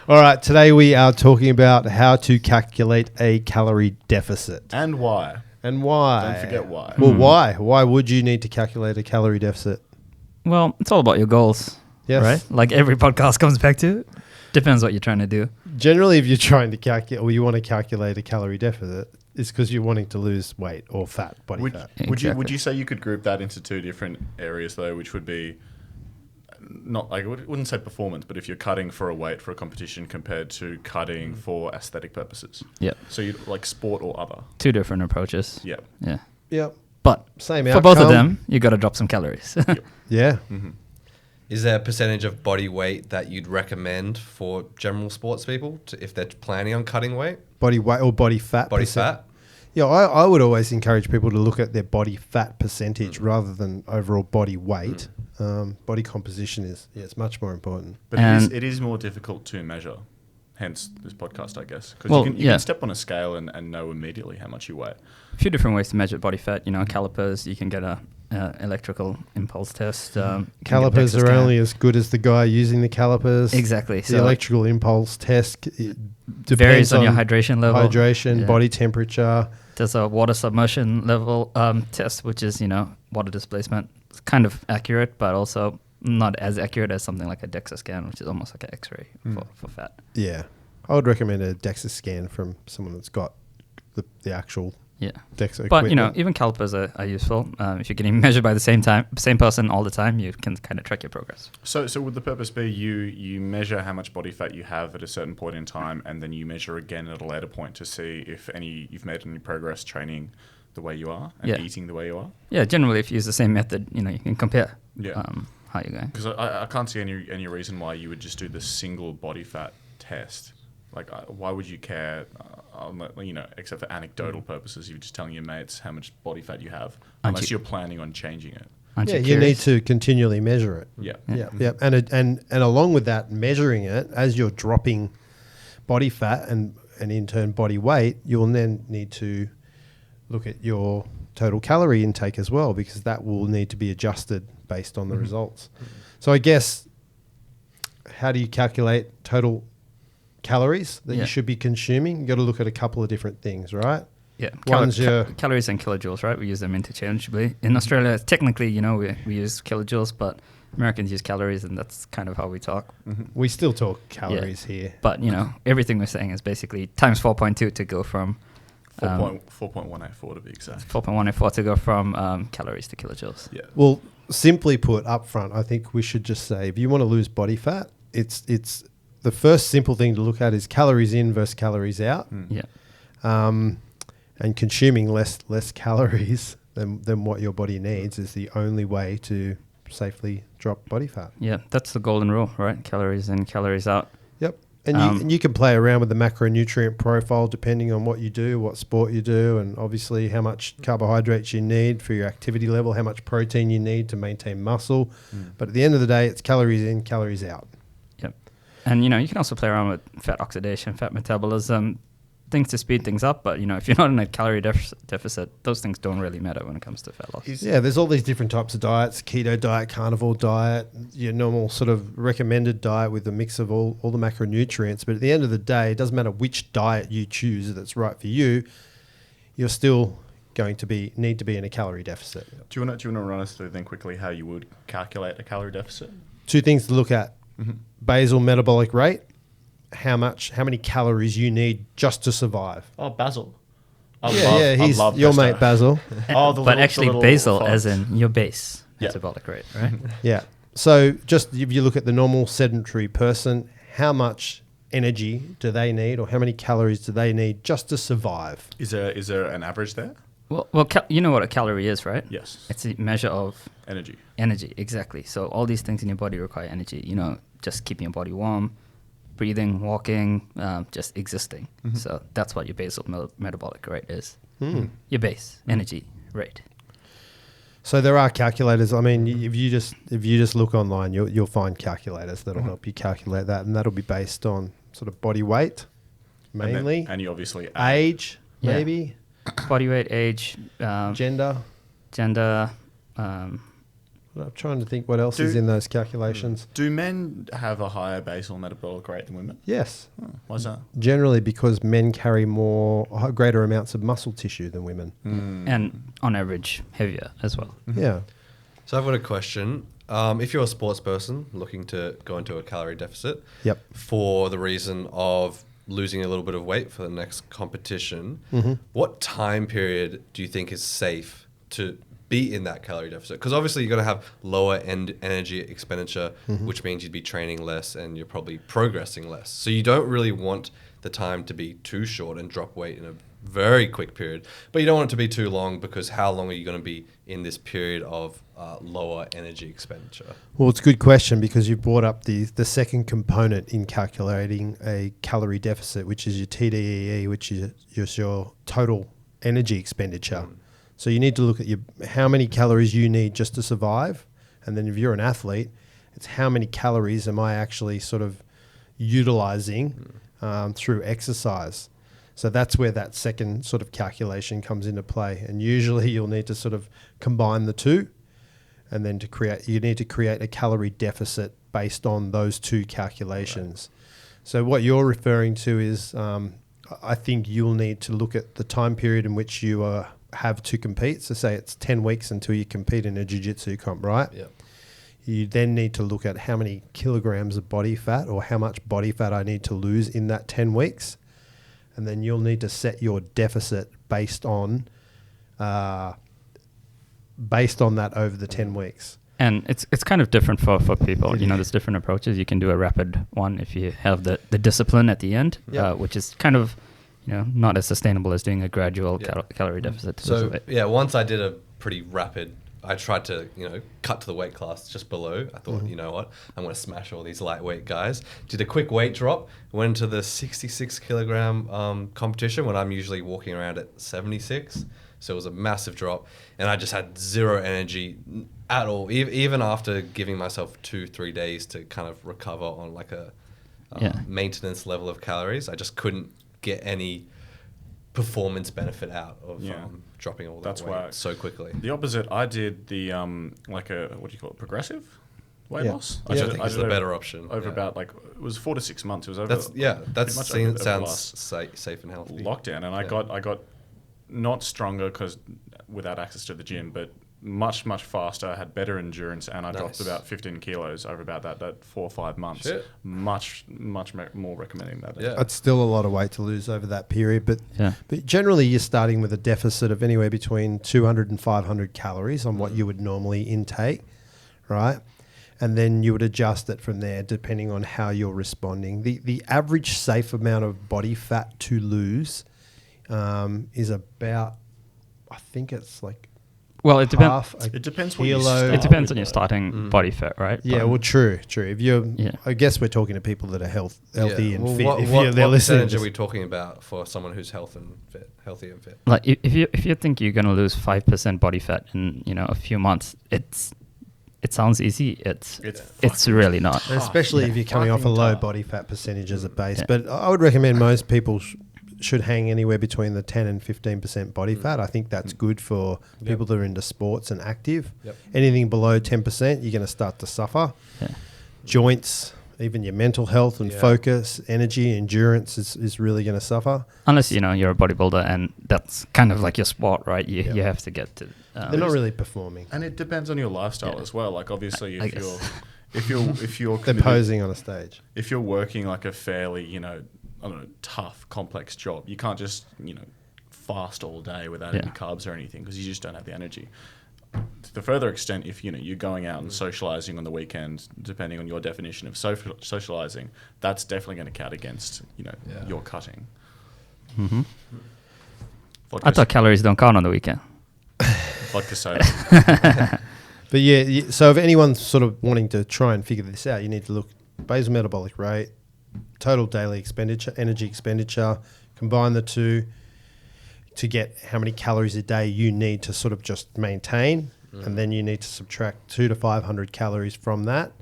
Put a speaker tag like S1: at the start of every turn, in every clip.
S1: All right, today we are talking about how to calculate a calorie deficit.
S2: And why.
S1: And why?
S2: Don't forget why.
S1: Well, why? Why would you need to calculate a calorie deficit?
S3: Well, it's all about your goals,
S1: Yes.
S3: right? Like every podcast comes back to. Depends what you're trying to do.
S1: Generally, if you're trying to calculate, or you want to calculate a calorie deficit, it's because you're wanting to lose weight or fat, body fat.
S2: Would you say you could group that into two different areas though, which would be not like I wouldn't say performance, but if you're cutting for a weight for a competition compared to cutting for aesthetic purposes.
S3: Yep.
S2: So you like sport or other.
S3: Two different approaches.
S2: Yep.
S3: Yeah.
S1: Yep.
S3: But
S1: Same
S3: for
S1: outcome.
S3: both of them, you got to drop some calories.
S1: Yeah.
S2: Mm-hmm.
S4: Is there a percentage of body weight that you'd recommend for general sports people if they're planning on cutting weight?
S1: Body weight or body fat.
S4: Body fat?
S1: Yeah, I would always encourage people to look at their body fat percentage rather than overall body weight. Body composition it's much more important.
S2: But it is more difficult to measure. Hence this podcast, I guess, because you can step on a scale and know immediately how much you weigh.
S3: A few different ways to measure body fat. Calipers. You can get a electrical impulse test.
S1: Calipers are only as good as the guy using the calipers.
S3: Exactly.
S1: The electrical impulse test
S3: varies on your hydration level.
S1: Hydration, body temperature.
S3: There's a water submersion level test, which is water displacement. It's kind of accurate, but also not as accurate as something like a DEXA scan, which is almost like an X-ray for fat.
S1: Yeah, I would recommend a DEXA scan from someone that's got the actual DEXA
S3: but
S1: equipment.
S3: even calipers are useful. If you're getting measured by the same person all the time, you can kind of track your progress.
S2: So would the purpose be you measure how much body fat you have at a certain point in time, and then you measure again at a later point to see if you've made any progress training the way you are and eating the way you are?
S3: Yeah, generally if you use the same method, you can compare how you're going.
S2: Because I can't see any reason why you would just do the single body fat test. Like, why would you care, except for anecdotal purposes, you're just telling your mates how much body fat you have, unless you're planning on changing it.
S1: Yeah, you need to continually measure it.
S2: Yeah.
S1: And along with that, measuring it, as you're dropping body fat and in turn body weight, you will then need to look at your total calorie intake as well, because that will need to be adjusted based on the results. So I guess, how do you calculate total calories that you should be consuming? You got to look at a couple of different things, right?
S3: Yeah,
S1: One's
S3: calories and kilojoules, right? We use them interchangeably. In Australia, technically, we use kilojoules, but Americans use calories, and that's kind of how we talk.
S1: We still talk calories here.
S3: But, everything we're saying is basically times 4.2 to go from...
S2: 4.184 to be exact.
S3: 4.184 to go from calories to kilojoules.
S2: Yeah.
S1: Well, simply put, up front, I think we should just say, if you want to lose body fat, it's the first simple thing to look at is calories in versus calories out.
S3: Yeah.
S1: And consuming less calories than what your body needs is the only way to safely drop body fat.
S3: Yeah, that's the golden rule, right? Calories in, calories out.
S1: Yep. And you can play around with the macronutrient profile depending on what you do, what sport you do, and obviously how much carbohydrates you need for your activity level, how much protein you need to maintain muscle. But at the end of the day, it's calories in, calories out.
S3: Yep. And, you can also play around with fat oxidation, fat metabolism, things to speed things up. But, if you're not in a calorie deficit, those things don't really matter when it comes to fat loss.
S1: Yeah, there's all these different types of diets: keto diet, carnivore diet, your normal sort of recommended diet with a mix of all the macronutrients. But at the end of the day, it doesn't matter which diet you choose that's right for you, you're still going to need to be in a calorie deficit.
S2: Do you want to run us through then quickly how you would calculate a calorie deficit?
S1: Two things to look at: basal metabolic rate, how many calories you need just to survive.
S2: Oh, Basil.
S1: He's your mate Basil.
S3: But actually basal as in your base metabolic rate, right?
S1: Yeah. So just if you look at the normal sedentary person, how much energy do they need, or how many calories do they need just to survive?
S2: Is there an average there?
S3: Well, you know what a calorie is, right?
S2: Yes.
S3: It's a measure of
S2: energy.
S3: Energy, exactly. So all these things in your body require energy. Just keeping your body warm, breathing, walking, just existing. So that's what your basal metabolic rate is. Your base energy rate.
S1: So there are calculators. I mean, if you just look online, you'll find calculators that'll help you calculate that, and that'll be based on sort of body weight mainly,
S2: and you obviously
S1: age, maybe
S3: body weight, age,
S1: gender.
S3: I
S1: I'm trying to think what else is in those calculations.
S2: Do men have a higher basal metabolic rate than women?
S1: Yes.
S2: Oh, why is that?
S1: Generally because men carry greater amounts of muscle tissue than women.
S3: And on average, heavier as well.
S1: Yeah.
S4: So I've got a question. If you're a sports person looking to go into a calorie deficit
S1: Yep.
S4: for the reason of losing a little bit of weight for the next competition, what time period do you think is safe to be in that calorie deficit? Because obviously you're going to have lower energy expenditure, which means you'd be training less and you're probably progressing less. So you don't really want the time to be too short and drop weight in a very quick period, but you don't want it to be too long, because how long are you going to be in this period of lower energy expenditure?
S1: Well, it's a good question, because you brought up the second component in calculating a calorie deficit, which is your TDEE, which is just your total energy expenditure. So you need to look at how many calories you need just to survive. And then if you're an athlete, it's how many calories am I actually sort of utilizing through exercise. So that's where that second sort of calculation comes into play. And usually you'll need to sort of combine the two, and then you need to create a calorie deficit based on those two calculations. Right. So what you're referring to is, I think you'll need to look at the time period in which you have to compete. So say it's 10 weeks until you compete in a jiu-jitsu comp, right?
S4: Yep.
S1: You then need to look at how many kilograms of body fat, or how much body fat I need to lose in that 10 weeks. And then you'll need to set your deficit based on that over the 10 weeks.
S3: And it's kind of different for people. You know, there's different approaches. You can do a rapid one if you have the discipline at the end, which is kind of, not as sustainable as doing a gradual calorie deficit.
S4: So once I did a pretty rapid, I tried to, cut to the weight class just below. I thought, you know what, I'm going to smash all these lightweight guys. Did a quick weight drop, went into the 66 kilogram competition when I'm usually walking around at 76. So it was a massive drop, and I just had zero energy at all. Even after giving myself 2-3 days to kind of recover on like a maintenance level of calories, I just couldn't get any performance benefit out of dropping all that weight so quickly.
S2: The opposite, I did the what do you call it, progressive weight loss.
S4: I think it's the better option.
S2: Over about it was 4 to 6 months. It was over.
S4: Sounds safe and healthy.
S2: Lockdown, and I got not stronger because without access to the gym, but much faster. I had better endurance, and I dropped about 15 kilos over about that 4 or 5 months.
S4: Shit.
S2: Much more recommending that.
S4: Yeah.
S1: It's still a lot of weight to lose over that period, but generally you're starting with a deficit of anywhere between 200 and 500 calories on what you would normally intake, right? And then you would adjust it from there depending on how you're responding. The average safe amount of body fat to lose is about, I think it's like,
S3: well, it depends.
S2: It depends
S3: on your starting body fat, right?
S1: Yeah, well, true. If you're, I guess we're talking to people that are healthy and fit.
S4: What percentage are we talking about for someone who's healthy and fit?
S3: Like if you think you're going to lose 5% body fat in a few months, it sounds easy. It's really not.
S1: Especially if you're coming off a low body fat percentage as a base. Yeah. But I would recommend most people should hang anywhere between the 10 and 15% body fat. I think that's good for people that are into sports and active.
S4: Yep.
S1: Anything below 10%, you're going to start to suffer. Yeah. Joints, even your mental health and focus, energy, endurance is really going to suffer.
S3: Unless, you're a bodybuilder and that's kind of like your sport, right? You have to get to...
S1: They're not really performing.
S2: And it depends on your lifestyle as well. Like obviously if you're
S1: they're posing on a stage.
S2: If you're working like a fairly, tough, complex job, you can't just, fast all day without any carbs or anything because you just don't have the energy. To the further extent, if you're going out and socializing on the weekend, depending on your definition of socializing, that's definitely going to count against your cutting.
S3: Mm-hmm. I thought calories don't count on the weekend.
S2: Vodka soda.
S1: But so if anyone's sort of wanting to try and figure this out, you need to look basal metabolic rate, total daily expenditure, energy expenditure, combine the two to get how many calories a day you need to sort of just maintain. And then you need to subtract 200 to 500 calories from that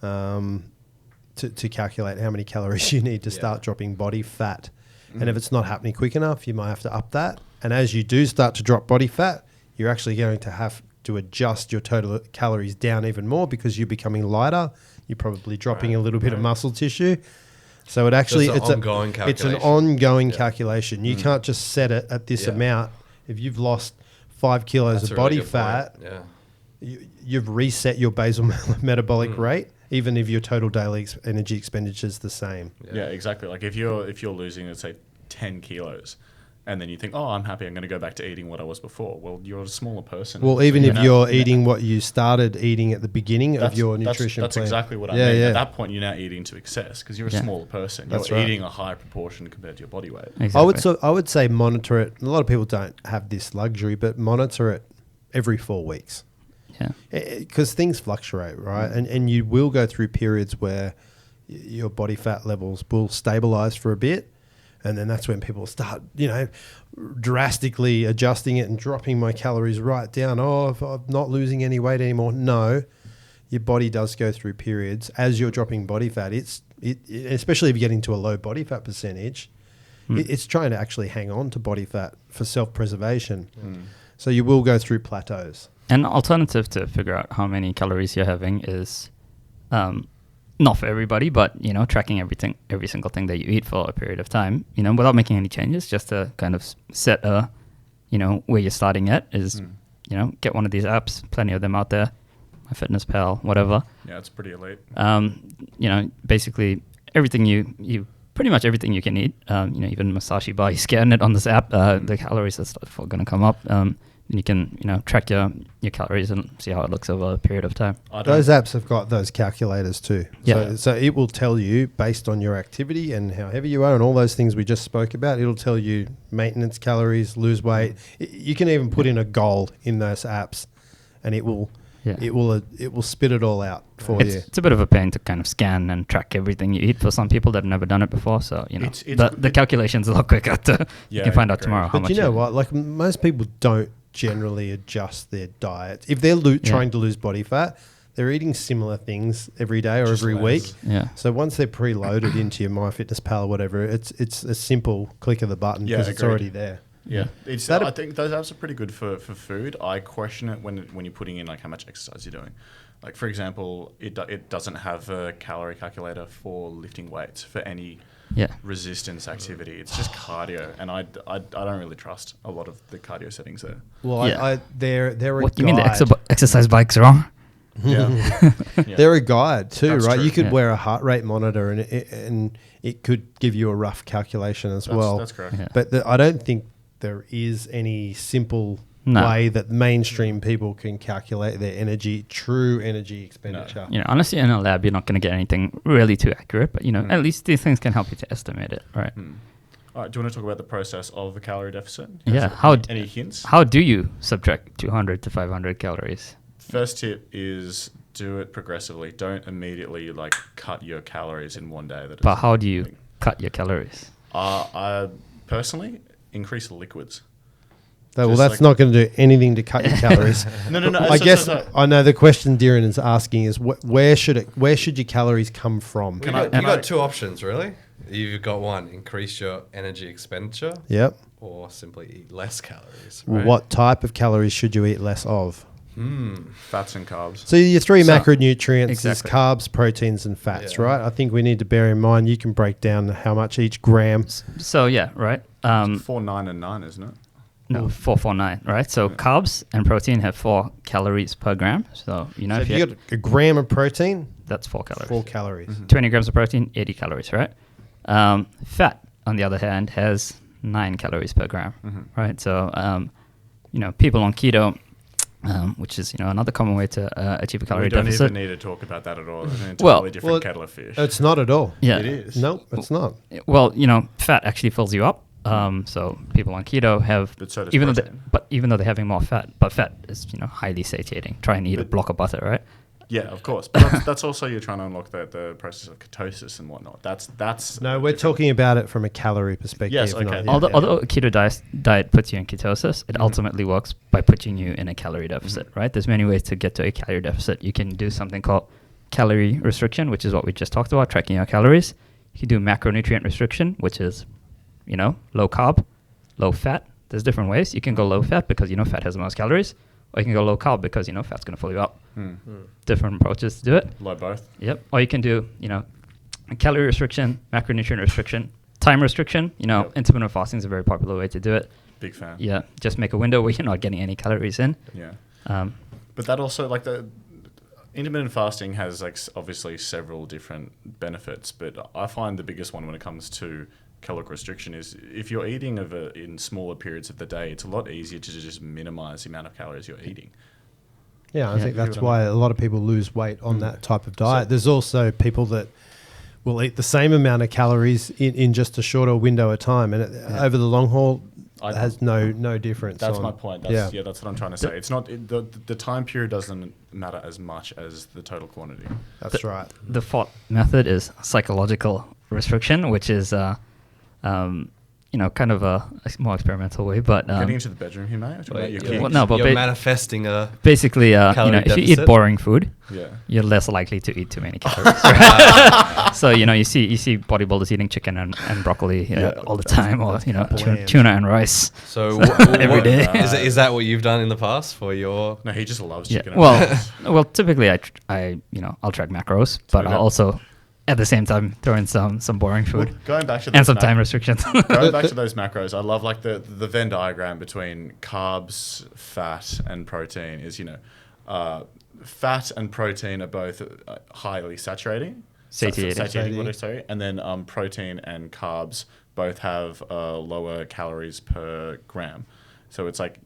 S1: to calculate how many calories you need to start dropping body fat. And if it's not happening quick enough, you might have to up that. And as you do start to drop body fat, you're actually going to have to adjust your total calories down even more because you're becoming lighter. You're probably dropping a little bit of muscle tissue. So it actually
S4: So
S1: it's
S4: an ongoing
S1: it's an
S4: calculation.
S1: ongoing calculation. You can't just set it at this amount. If you've lost 5 kilos
S4: That's
S1: of
S4: a really
S1: body
S4: good
S1: fat,
S4: point. Yeah.
S1: you've reset your basal metabolic rate, even if your total daily energy expenditure is the same.
S2: Yeah, exactly. Like if you're losing, let's say, 10 kilos, and then you think, oh, I'm happy, I'm going to go back to eating what I was before. Well, you're a smaller person.
S1: Well, even if you're eating what you started eating at the beginning of your nutrition
S2: that's
S1: plan.
S2: exactly what I mean. At that point, you're now eating to excess because you're a smaller person.
S1: That's
S2: You're
S1: right.
S2: eating a high proportion compared to your body weight.
S3: Exactly.
S1: I would say monitor it. A lot of people don't have this luxury, but monitor it every 4 weeks.
S3: Yeah.
S1: Because things fluctuate, right? And you will go through periods where your body fat levels will stabilize for a bit. And then that's when people start, drastically adjusting it and dropping my calories right down. Oh, if I'm not losing any weight anymore. No, your body does go through periods as you're dropping body fat. Especially if you get into a low body fat percentage, it's trying to actually hang on to body fat for self-preservation. So you will go through plateaus.
S3: An alternative to figure out how many calories you're having is not for everybody, but tracking every single thing that you eat for a period of time, without making any changes, just to kind of set where you're starting at is, get one of these apps, plenty of them out there, MyFitnessPal, whatever.
S2: Yeah, it's pretty elite.
S3: Basically everything you pretty much everything you can eat, even Musashi bar, you scan it on this app, the calories are going to come up. You can, track your calories and see how it looks over a period of time.
S1: Those apps have got those calculators too.
S3: Yeah.
S1: So it will tell you based on your activity and how heavy you are and all those things we just spoke about. It'll tell you maintenance calories, lose weight. You can even put in a goal in those apps, and it will spit it all out for you.
S3: It's a bit of a pain to kind of scan and track everything you eat for some people that have never done it before. So the calculation's a lot quicker. You can find out tomorrow how
S1: But
S3: much.
S1: you know what? Like most people don't generally adjust their diet. If they're trying to lose body fat, they're eating similar things every day or every week.
S3: Yeah.
S1: So once they're preloaded into your MyFitnessPal or whatever, it's a simple click of the button because it's already there.
S2: Yeah, I think those apps are pretty good for food. I question it when you're putting in like how much exercise you're doing. Like for example, it doesn't have a calorie calculator for lifting weights for any resistance activity. It's just cardio, and I don't really trust a lot of the cardio settings there.
S1: Well, they're a
S3: What
S1: guide.
S3: you mean the exercise bikes are on?
S2: Yeah,
S1: They're a guide too,
S2: That's
S1: right?
S2: true.
S1: You could wear a heart rate monitor, and it could give you a rough calculation as well.
S2: That's correct.
S3: Yeah.
S1: But I don't think there is any simple
S3: No.
S1: way that mainstream people can calculate their true energy expenditure.
S3: Unless you're in a lab, you're not going to get anything really too accurate. But at least these things can help you to estimate it, right?
S2: All right, do you want to talk about the process of a calorie deficit?
S3: Yeah.
S2: Any hints?
S3: How do you subtract 200 to 500 calories?
S2: First tip is do it progressively. Don't immediately cut your calories in one day.
S3: But how do you cut your calories?
S2: I personally increase liquids.
S1: Well, that's not going to do anything to cut your calories.
S2: No.
S1: I guess I know the question Darren is asking is where should your calories come from?
S4: You got two options, really. You've got one, increase your energy expenditure.
S1: Yep.
S4: Or simply eat less calories.
S1: Well,
S4: right?
S1: what type of calories should you eat less of?
S2: Fats and carbs.
S1: So your three macronutrients is
S3: exactly.
S1: carbs, proteins, and fats, right? I think we need to bear in mind you can break down how much each gram.
S3: So yeah, right.
S2: 4, 9, and 9, isn't it?
S3: No, 449, right? So carbs and protein have 4 calories per gram. So
S1: So if you got a gram of protein,
S3: that's 4 calories.
S1: 4 calories.
S3: 20 grams of protein, 80 calories, right? Fat, on the other hand, has 9 calories per gram, right? So, people on keto, which is another common way to achieve a calorie
S2: We don't
S3: deficit.
S2: even need to talk about that at all. It's an entirely different kettle of fish.
S1: It's not at all.
S3: Yeah,
S2: It is.
S1: No, it's not.
S3: Well, fat actually fills you up. So people on keto have,
S2: But so does
S3: even
S2: protein.
S3: though they're having more fat, but fat is highly satiating. Try and eat a block of butter, right?
S2: Yeah, of course. But that's also you're trying to unlock the process of ketosis and whatnot. That's
S1: No, we're talking about it from a calorie perspective.
S2: Yes, okay.
S1: not-
S3: Although a keto diet puts you in ketosis, it ultimately works by putting you in a calorie deficit, right? There's many ways to get to a calorie deficit. You can do something called calorie restriction, which is what we just talked about, tracking your calories. You can do macronutrient restriction, which is, low carb, low fat. There's different ways. You can go low fat because fat has the most calories, or you can go low carb because, fat's going to fill you up. Different approaches to do it.
S2: Low both.
S3: Yep. Or you can do, calorie restriction, macronutrient restriction, time restriction. Intermittent fasting is a very popular way to do it.
S2: Big fan.
S3: Yeah. Just make a window where you're not getting any calories in.
S2: Yeah.
S3: But
S2: that also, like, the intermittent fasting has, like, obviously several different benefits, but I find the biggest one when it comes to caloric restriction is if you're eating in smaller periods of the day, it's a lot easier to just minimize the amount of calories you're eating.
S1: Yeah, I think that's why a lot of people lose weight on that type of diet. There's also people that will eat the same amount of calories in just a shorter window of time, and over the long haul, it has no difference.
S2: That's my point. That's what I'm trying to say. It's not the time period doesn't matter as much as the total quantity.
S1: That's right.
S3: The fourth method is psychological restriction, which is kind of a more experimental way, but
S2: getting into the bedroom here, mate.
S4: You're manifesting a
S3: basically, if you eat boring food, you're less likely to eat too many calories. Right? So you see bodybuilders eating chicken and broccoli all the time, or tuna and rice.
S4: So
S3: every day.
S4: Is that what you've done in the past for your?
S2: No, he just loves chicken.
S3: And rice. Well, typically I'll track macros, but I'll also at the same time throw in some boring food.
S2: Well, going back to
S3: and some time restrictions.
S2: Going back to those macros, I love like the Venn diagram between carbs, fat, and protein is fat and protein are both highly saturating.
S3: Satiating.
S2: And then protein and carbs both have lower calories per gram. So it's like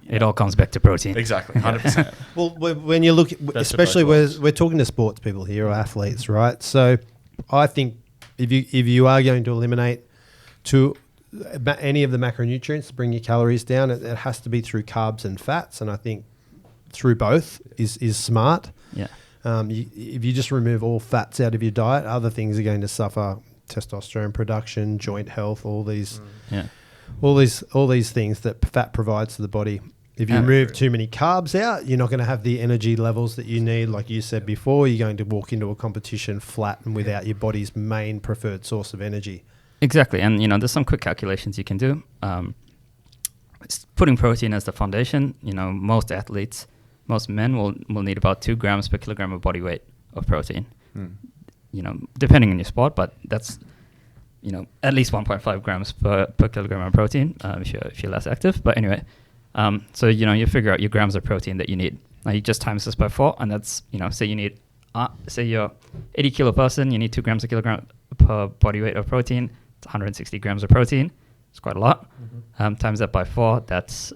S3: it all comes back to protein.
S2: Exactly, 100%.
S1: Well, when you look, especially we're talking to sports people here or athletes, right? So I think if you are going to eliminate any of the macronutrients to bring your calories down, it has to be through carbs and fats, and I think through both is smart.
S3: Yeah.
S1: If you just remove all fats out of your diet, other things are going to suffer: testosterone production, joint health, all these things that fat provides to the body. If you remove too many carbs out, you're not going to have the energy levels that you need. Like you said before, you're going to walk into a competition flat and without your body's main preferred source of energy.
S3: Exactly. And, there's some quick calculations you can do. Putting protein as the foundation, most athletes, most men will need about 2 grams per kilogram of body weight of protein. Depending on your sport, but that's, at least 1.5 grams per kilogram of protein if you're less active. But anyway, so, you figure out your grams of protein that you need. Now you just times this by 4, and that's, say you need, say you're 80 kilo person, you need 2 grams a kilogram per body weight of protein. It's 160 grams of protein. It's quite a lot. Times that by 4, that's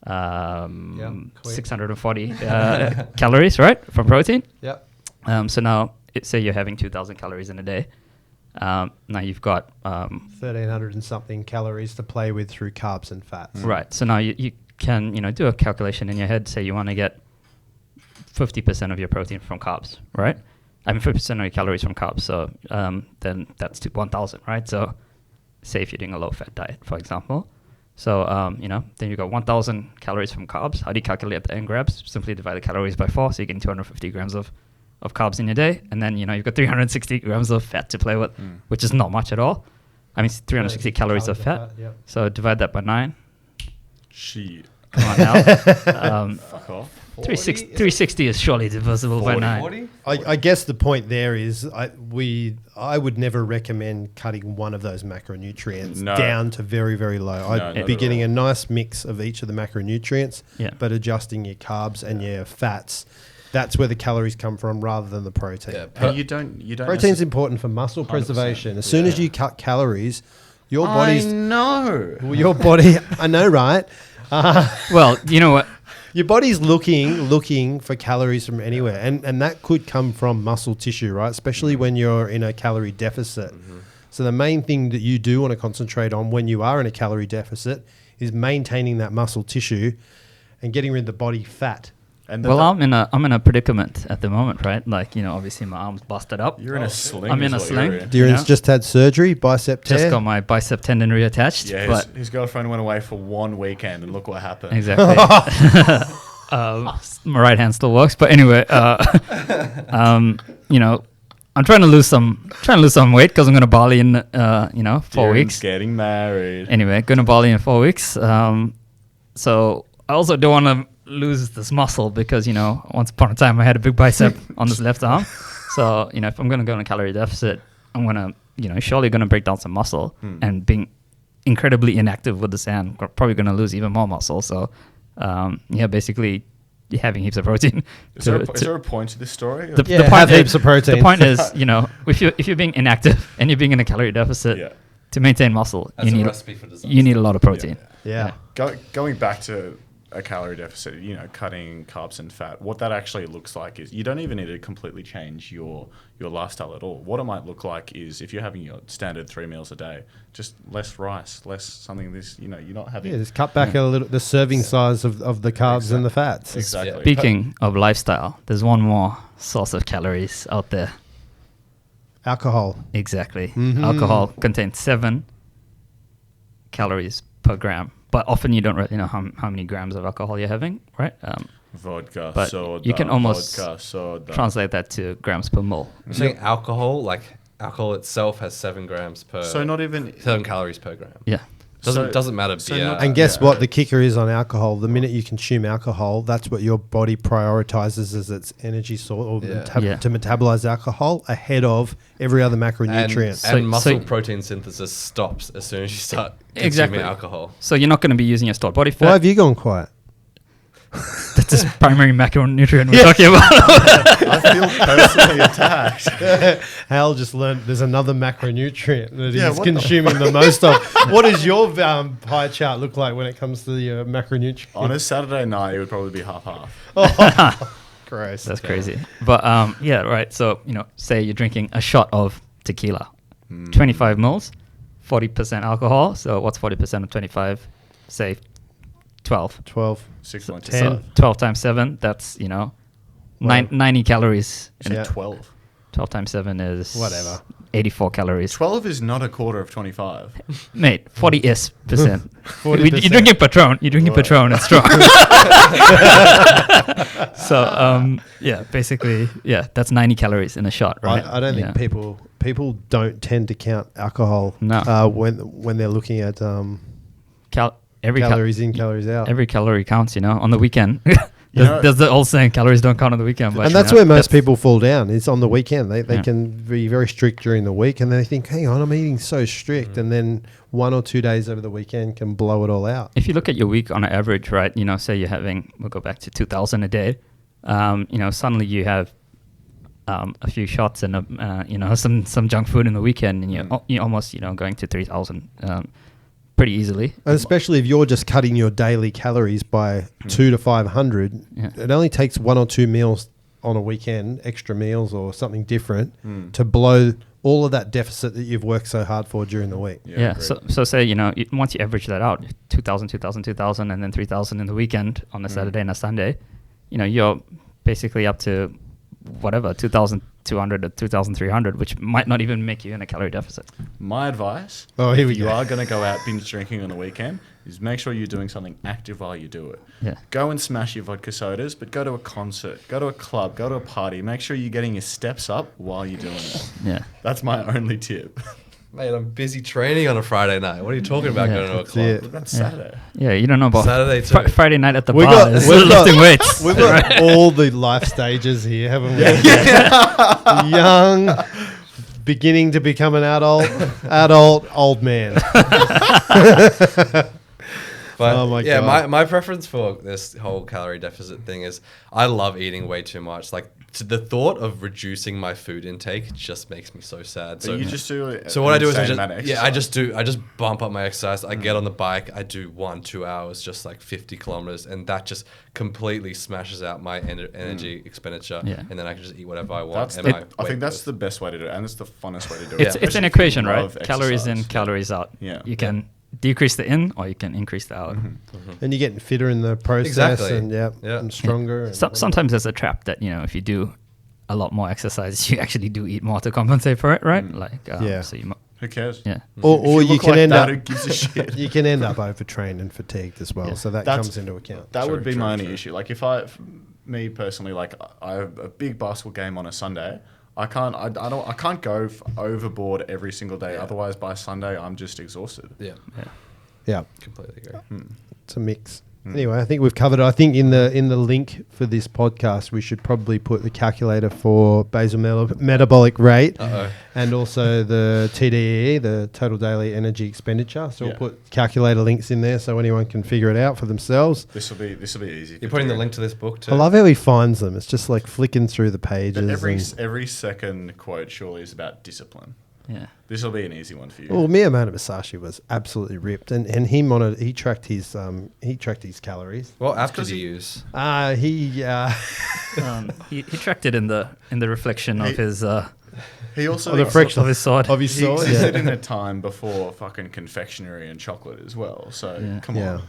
S3: 640 calories, right, from protein.
S1: Yep.
S3: So now, say you're having 2,000 calories in a day. Now you've got
S1: 1,300 and something calories to play with through carbs and fats.
S3: Right. So now you can do a calculation in your head. Say you want to get 50% of your protein from carbs, right? 50% of your calories from carbs. So then that's 1,000, right? So say if you're doing a low-fat diet, for example. So then you got 1,000 calories from carbs. How do you calculate the n grams? Simply divide the calories by 4, so you get 250 grams of carbs in your day, and then you've got 360 grams of fat to play with, which is not much at all. 360 calories of fat. Yep. So divide that by 9.
S2: Shit.
S3: Come on now.
S2: Fuck off.
S3: 360 is surely divisible by 9.
S4: 40?
S1: I guess the point there is I would never recommend cutting one of those macronutrients down to very, very low. I'd be getting a nice mix of each of the macronutrients, but adjusting your carbs and your fats. That's where the calories come from rather than the protein.
S2: And you don't
S1: Protein's important for muscle preservation. As soon as you cut calories, your body's...
S2: I know.
S1: Your body... I know, right?
S3: Well, you know what?
S1: Your body's looking for calories from anywhere. And that could come from muscle tissue, right? Especially when you're in a calorie deficit. So the main thing that you do want to concentrate on when you are in a calorie deficit is maintaining that muscle tissue and getting rid of the body fat.
S2: And
S3: I'm in a predicament at the moment, right? Like, obviously my arm's busted up.
S2: You're in a sling.
S3: I'm in a sling.
S1: Darren's just had surgery, bicep tear.
S3: Just got my bicep tendon reattached.
S2: Yeah,
S3: but
S2: his girlfriend went away for one weekend, and look what happened.
S3: Exactly. My right hand still works, but anyway, I'm trying to lose some weight because I'm going to Bali in 4
S2: Darren's
S3: weeks.
S2: Getting married.
S3: Anyway, going to Bali in 4 weeks. So I also don't want to lose this muscle because, once upon a time I had a big bicep on this left arm. So, if I'm going to go on a calorie deficit, I'm going to, surely going to break down some muscle. And being incredibly inactive with the sand, probably going to lose even more muscle. So, basically you're having heaps of protein.
S2: Is there a point to this story?
S3: The point
S1: have heaps of protein.
S3: The point is, if you're being inactive and you're being in a calorie deficit, to maintain muscle,
S4: That's a recipe for disaster.
S3: you need a lot of protein.
S1: Yeah.
S2: Going back to a calorie deficit, cutting carbs and fat, what that actually looks like is you don't even need to completely change your lifestyle at all. What it might look like is if you're having your standard 3 meals a day, just less rice, less something you're not having.
S1: Yeah, just cut back a little the serving size of the carbs and the fats.
S2: Exactly.
S3: Speaking of lifestyle, there's one more source of calories out there.
S1: Alcohol.
S3: Exactly. Alcohol contains 7 calories per gram. But often you don't really know how many grams of alcohol you're having, right?
S2: Vodka,
S3: but
S2: soda,
S3: you can almost
S2: soda.
S3: translate that to grams per mole.
S4: I'm saying alcohol itself has 7 grams per.
S2: So not even
S4: 7 calories per gram.
S3: Yeah.
S4: Doesn't matter. Beer.
S1: And guess what? The kicker is on alcohol. The minute you consume alcohol, that's what your body prioritizes as its energy source or to metabolize alcohol ahead of every other macronutrient.
S4: And muscle protein synthesis stops as soon as you start consuming alcohol.
S3: So you're not going to be using your stored body fat.
S1: Why have you gone quiet?
S3: That's his primary macronutrient we're talking about.
S2: I feel personally attacked.
S1: Hal just learned there's another macronutrient that he's consuming the most of. What does your pie chart look like when it comes to the macronutrient?
S2: On a Saturday night, it would probably be half-half.
S1: Gross.
S3: That's crazy. But right. So, say you're drinking a shot of tequila, 25 mils, 40% alcohol. So what's 40% of 25? Say 12.
S2: 6.2.
S1: 10.
S3: So 12 times 7, that's, 90 calories.
S2: And 12.
S3: 12 times 7 is...
S1: Whatever.
S3: 84 calories.
S2: 12 is not a quarter of 25.
S3: Mate, 40%.
S1: 40%.
S3: You're drinking Patron. You're drinking Patron. It's strong. So, basically, that's 90 calories in a shot, right?
S1: I don't think people don't tend to count alcohol when they're looking at calories in, calories out.
S3: Every calorie counts, on the weekend. There's the old saying, calories don't count on the weekend. But
S1: and that's where most people fall down. It's on the weekend. They can be very strict during the week, and then they think, hang on, I'm eating so strict. And then 1 or 2 days over the weekend can blow it all out.
S3: If you look at your week on average, right, say you're having, we'll go back to 2,000 a day, suddenly you have a few shots and, some junk food in the weekend, and you're almost, going to 3,000 pretty easily.
S1: And especially if you're just cutting your daily calories by 200 to 500, it only takes 1 or 2 meals on a weekend, extra meals or something different, to blow all of that deficit that you've worked so hard for during the week.
S3: So say, once you average that out, 2,000, 2,000, 2,000, and then 3,000 in the weekend on a Saturday and a Sunday, you're basically up to whatever, 2,200 or 2,300, which might not even make you in a calorie deficit.
S2: My advice,
S1: if
S2: you are going to go out binge drinking on the weekend, is make sure you're doing something active while you do it.
S3: Yeah.
S2: Go and smash your vodka sodas, but go to a concert, go to a club, go to a party. Make sure you're getting your steps up while you're doing it.
S3: Yeah.
S2: That's my only tip.
S4: Mate, I'm busy training on a Friday night. What are you talking about going to a club?
S2: That's Saturday.
S3: Yeah, you don't know about
S4: Saturday too.
S3: Friday night at the bar. Lifting weights.
S1: We've got all the life stages here, haven't we? Young, beginning to become an adult, old man.
S4: But
S1: oh my God.
S4: my preference for this whole calorie deficit thing is I love eating way too much. Like the thought of reducing my food intake just makes me so sad. So
S2: you just do it.
S4: So what I do is I just bump up my exercise. I get on the bike. I do 1-2 hours, just like 50 kilometers, and that just completely smashes out my energy expenditure.
S3: Yeah.
S4: And then I can just eat whatever I want.
S2: I think that's the best way to do it, and it's the funnest way to do it.
S3: It's an equation, right? Calories in, calories out.
S2: Yeah.
S3: You can decrease the in, or you can increase the out.
S1: And you're getting fitter in the process, and stronger. And
S3: sometimes there's a trap that if you do a lot more exercise, you actually do eat more to compensate for it, right? So
S2: who cares?
S3: Yeah.
S1: Or you can end up.
S2: Who gives a shit?
S1: You can end up overtrained and fatigued as well. So that comes into account.
S2: That would be my only issue. Like me personally, like I have a big basketball game on a Sunday. I can't go overboard every single day. Yeah. Otherwise, by Sunday, I'm just exhausted.
S4: Yeah.
S1: Yeah.
S4: Completely agree.
S1: It's a mix. Anyway, I think we've covered it. I think in the link for this podcast, we should probably put the calculator for basal metabolic rate and also the TDE, the total daily energy expenditure. So we'll put calculator links in there so anyone can figure it out for themselves.
S2: This will be easy.
S4: You're putting the link to this book too.
S1: I love how he finds them. It's just like flicking through the pages.
S2: But every second quote surely is about discipline.
S3: Yeah.
S2: This will be an easy one for you.
S1: Well, Miyamoto Musashi was absolutely ripped, and he tracked his calories.
S4: What app did you use?
S1: He
S3: tracked it in the reflection of his
S2: He also
S3: of his sword.
S1: Of his
S2: he
S1: sword.
S2: existed in a time before fucking confectionery and chocolate as well. So come on,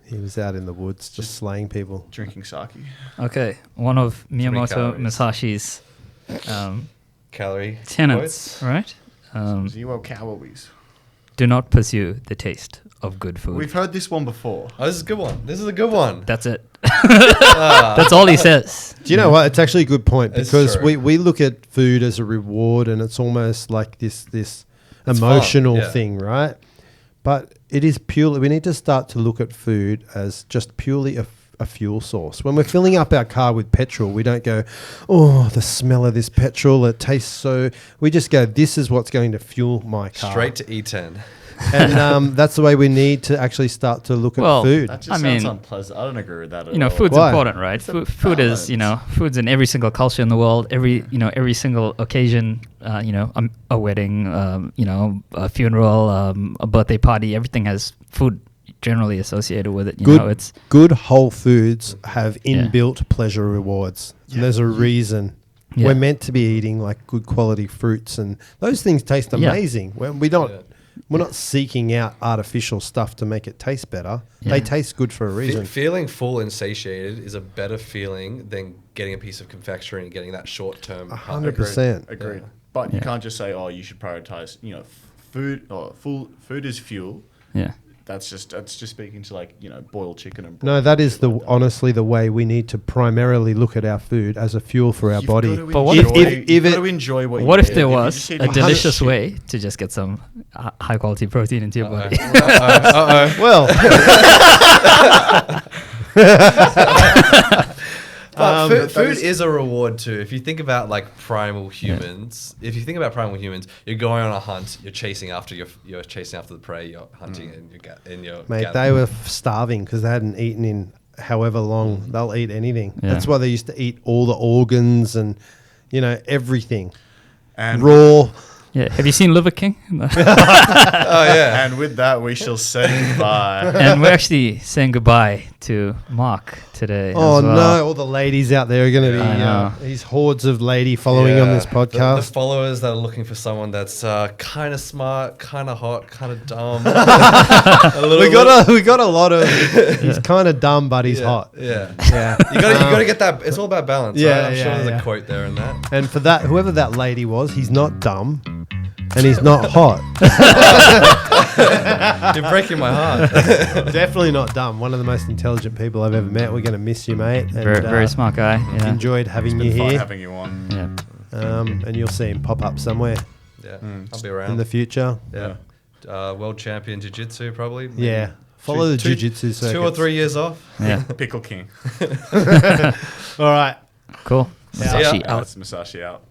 S1: he was out in the woods just slaying people.
S2: drinking sake.
S3: Okay, one of Miyamoto
S4: calories.
S3: Musashi's
S4: Calorie
S3: tenets,
S4: quotes?
S3: right?
S2: 0 calories.
S3: Do not pursue the taste of good food.
S2: We've heard this one before.
S4: Oh, this is a good one. This is a good one.
S3: That's it. That's all he says.
S1: Do you know what? It's actually a good point
S4: It's
S1: because
S4: true.
S1: we look at food as a reward, and it's almost like this emotional
S4: fun,
S1: thing, right? But it is purely. We need to start to look at food as just purely a fuel source. When we're filling up our car with petrol, we don't go, oh, the smell of this petrol, it tastes so... We just go, this is what's going to fuel my car.
S4: Straight to E10.
S1: And that's the way we need to actually start to look at food.
S2: That just sounds unpleasant. I don't agree with that at all.
S3: Food's
S1: Why?
S3: important, right? Food is, food's in every single culture in the world. Every single occasion, a wedding, a funeral, a birthday party. Everything has food generally associated with it.
S1: Good whole foods have inbuilt pleasure rewards. And there's a reason.
S3: Yeah.
S1: We're meant to be eating like good quality fruits, and those things taste amazing. We're not seeking out artificial stuff to make it taste better.
S3: Yeah.
S1: They taste good for a reason.
S4: Feeling full and satiated is a better feeling than getting a piece of confectionery and getting that short-term.
S1: 100%.
S2: Agreed. But you can't just say, oh, you should prioritize, food or food is fuel.
S3: Yeah.
S2: That's just speaking to boiled chicken and
S1: No, that is honestly the way we need to primarily look at our food as a fuel for our body.
S3: But what
S2: you've got to enjoy what you
S3: What if
S2: eat.
S3: there
S2: you
S3: was
S2: just eat
S3: a
S2: like
S3: delicious
S2: shit.
S3: way to just get some high quality protein into your body?
S1: Well,
S4: But food is a reward too. If you think about primal humans, you're going on a hunt, you're chasing after the prey, you're hunting and you're
S1: mate, they were starving because they hadn't eaten in however long. They'll eat anything.
S3: Yeah.
S1: That's why they used to eat all the organs and everything
S2: And
S1: raw.
S3: Yeah. Have you seen Liver King?
S2: And with that, we shall say goodbye.
S3: And we're actually saying goodbye to Mark today.
S1: Oh
S3: as well.
S1: no! All the ladies out there are going to
S3: I know.
S1: be these hordes of lady following on this
S4: The
S1: podcast.
S4: followers that are looking for someone that's kind of smart, kind of hot, kind of dumb.
S1: We got a lot of. He's kind of dumb, but he's hot.
S4: Yeah.
S1: Yeah,
S4: You got to get that. It's all about balance.
S1: Yeah,
S4: right? I'm sure
S1: yeah,
S4: there's
S1: yeah.
S4: a quote there in that.
S1: And for that, whoever that lady was, he's not dumb, and he's not hot.
S4: You're breaking my heart.
S1: Definitely not dumb. One of the most intelligent people I've ever met. We're going to miss you, mate. And,
S3: Very smart guy. Yeah.
S1: Enjoyed having you
S2: Fun
S1: here.
S2: having you on.
S3: Yeah.
S1: And you'll see him pop up somewhere
S4: Yeah, I'll be around.
S1: in the future.
S4: Yeah. World champion jiu-jitsu probably. Maybe
S1: Yeah. Follow the
S4: two-
S1: jiu-jitsu circuit.
S4: 2 or 3 years off.
S3: Yeah.
S2: Pickle King.
S1: All right.
S3: Cool.
S4: ya.
S3: Musashi
S4: Yeah.
S3: out.
S2: That's Musashi out.